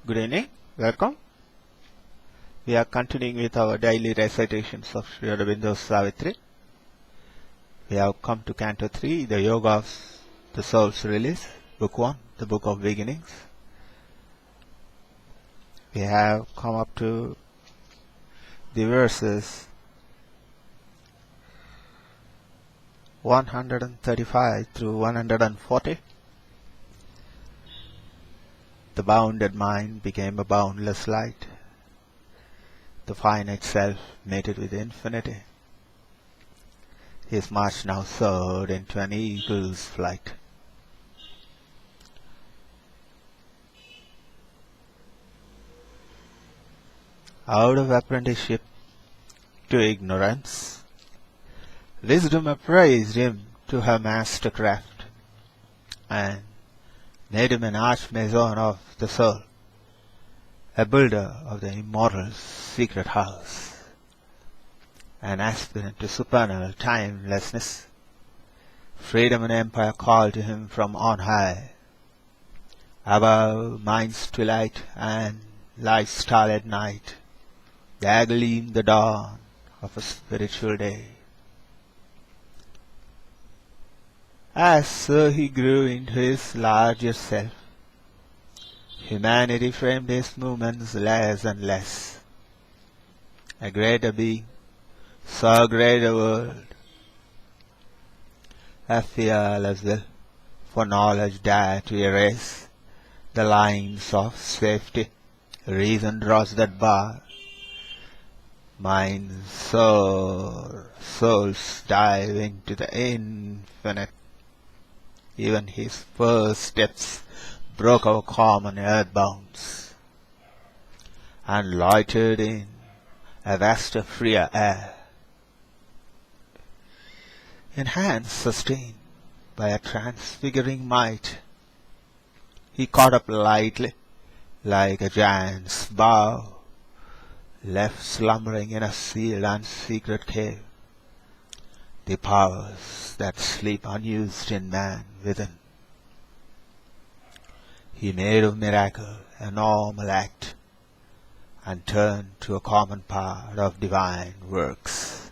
Good evening, welcome. We are continuing with our daily recitations of Sri Aurobindo's Savitri. We have come to Canto 3, the Yoga of the Soul's Release, Book 1, the Book of Beginnings. We have come up to the verses 135 through 140. The bounded mind became a boundless light. The finite self mated with infinity. His march now soared into an eagle's flight. Out of apprenticeship to ignorance, wisdom appraised him to her mastercraft, and made him an archmason of the soul, a builder of the immortal's secret house, an aspirant to supernal timelessness. Freedom and empire called to him from on high, above mind's twilight and life's starlit night. There gleamed the dawn of a spiritual day. As so he grew into his larger self, humanity framed his movements less and less. A greater being, so great a world, a fearless will, for knowledge dared to erase the lines of safety. Reason draws that bar. Minds soar, souls dive into the infinite. Even his first steps broke our common earth bounds, and loitered in a vaster, freer air. In hands sustained by a transfiguring might, he caught up lightly, like a giant's bough, left slumbering in a sealed and secret cave, the powers that sleep unused in man within. He made of miracle a normal act, and turned to a common part of divine works.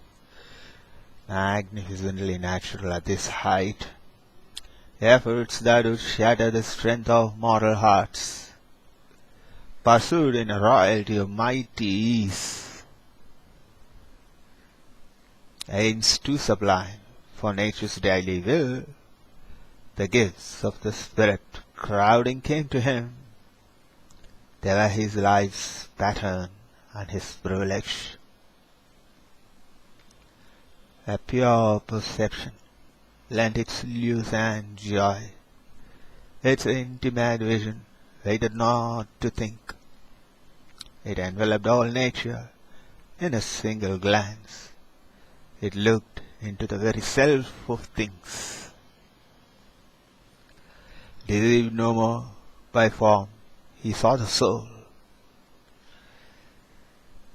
Magnificently natural at this height, efforts that would shatter the strength of mortal hearts, pursued in a royalty of mighty ease, aims too sublime for nature's daily will. The gifts of the Spirit crowding came to him. They were his life's pattern and his privilege. A pure perception lent its luce and joy. Its intimate vision waited not to think. It enveloped all nature in a single glance. It looked into the very self of things. Deceived no more by form, he saw the soul.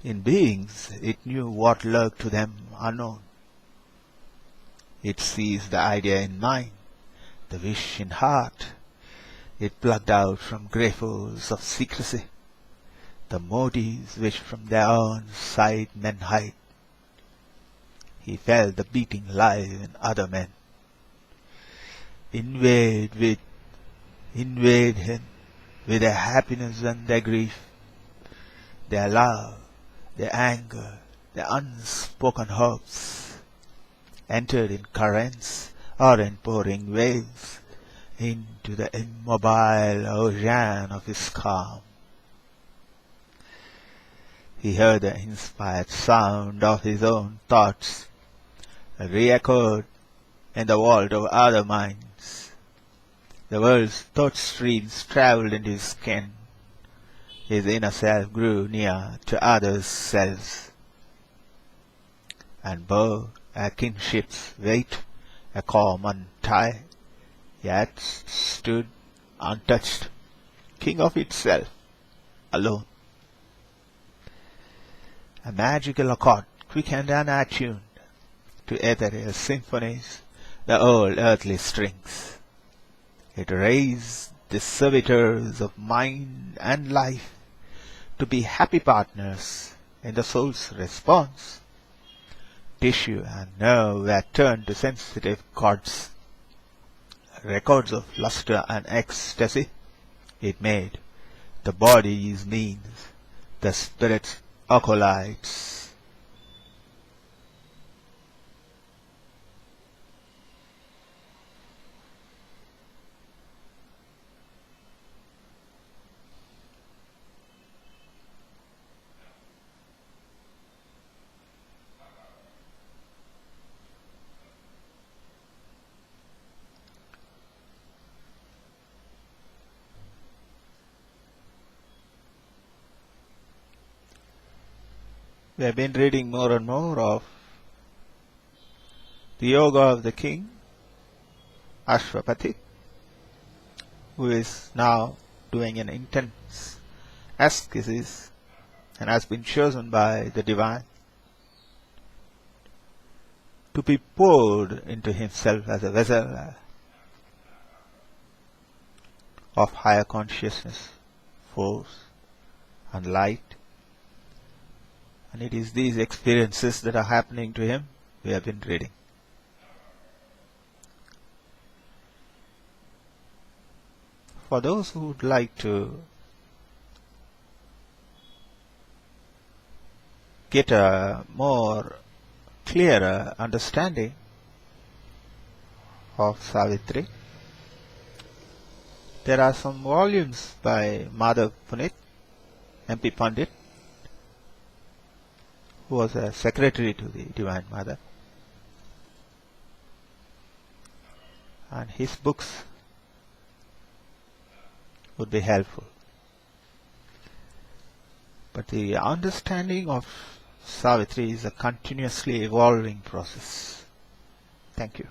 In beings it knew what lurked to them unknown. It seized the idea in mind, the wish in heart. It plucked out from greyholes of secrecy the motives which from their own side men hide. He felt the beating life in other men invade him with their happiness and their grief, their love, their anger, their unspoken hopes, entered in currents or in pouring waves into the immobile ocean of his calm. He heard the inspired sound of his own thoughts, re-echoed in the vault of other minds. The world's thought streams travelled into his skin. His inner self grew near to others' selves, and bore a kinship's weight, a common tie, yet stood untouched, king of itself, alone. A magical accord, quickened and attuned to ethereal symphonies, the old earthly strings. It raised the servitors of mind and life, to be happy partners in the soul's response. Tissue and nerve were turned to sensitive chords, records of luster and ecstasy. It made the body's means, the spirit's acolytes. We have been reading more and more of the yoga of the king, Ashwapati, who is now doing an intense ascesis and has been chosen by the divine to be poured into himself as a vessel of higher consciousness, force, and light. And it is these experiences that are happening to him we have been reading. For those who would like to get a more clearer understanding of Savitri, there are some volumes by Madhav Punit, MP Pandit, who was a secretary to the Divine Mother, and his books would be helpful. But the understanding of Savitri is a continuously evolving process. Thank you.